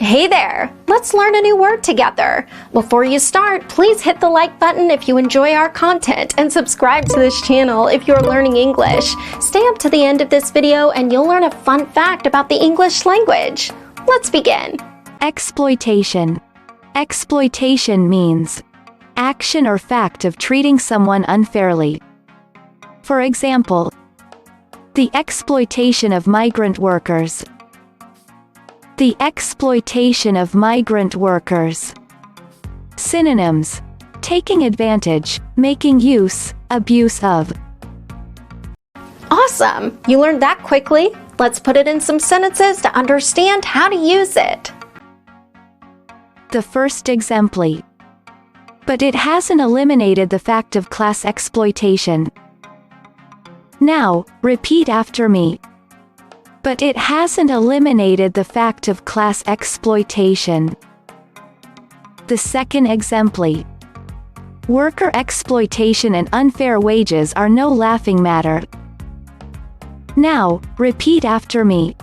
Hey there! Let's learn a new word together. Before you start, please hit the like button if you enjoy our content and subscribe to this channel if you're learning English. Stay up to the end of this video and you'll learn a fun fact about the English language. Let's begin. Exploitation. Exploitation means action or fact of treating someone unfairly. For example, the exploitation of migrant workers. The exploitation of migrant workers. Synonyms: taking advantage, making use, abuse of. Awesome! You learned that quickly. Let's put it in some sentences to understand how to use it. The first exempli. But it hasn't eliminated the fact of class exploitation. Now, repeat after me. But it hasn't eliminated the fact of class exploitation. The second exempli. Worker exploitation and unfair wages are no laughing matter. Now, repeat after me.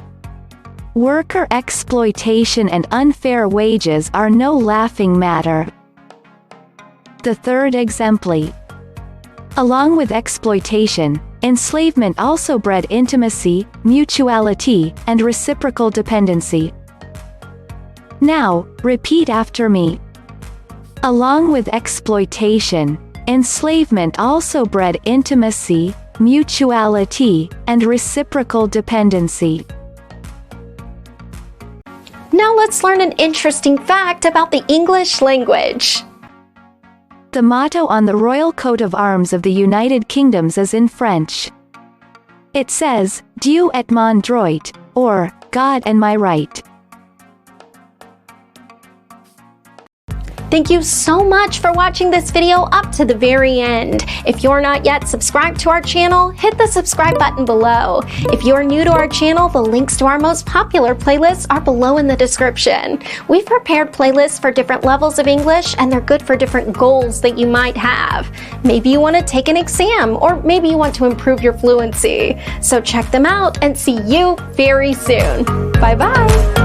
Worker exploitation and unfair wages are no laughing matter. The third exempli. Along with exploitation, enslavement also bred intimacy, mutuality, and reciprocal dependency. Now, repeat after me. Along with exploitation, enslavement also bred intimacy, mutuality, and reciprocal dependency. Now let's learn an interesting fact about the English language. The motto on the Royal Coat of Arms of the United Kingdom is in French. It says, Dieu et mon droit, or, God and my right. Thank you so much for watching this video up to the very end. If you're not yet subscribed to our channel, hit the subscribe button below. If you're new to our channel, the links to our most popular playlists are below in the description. We've prepared playlists for different levels of English, and they're good for different goals that you might have. Maybe you want to take an exam, or maybe you want to improve your fluency. So check them out and see you very soon. Bye-bye.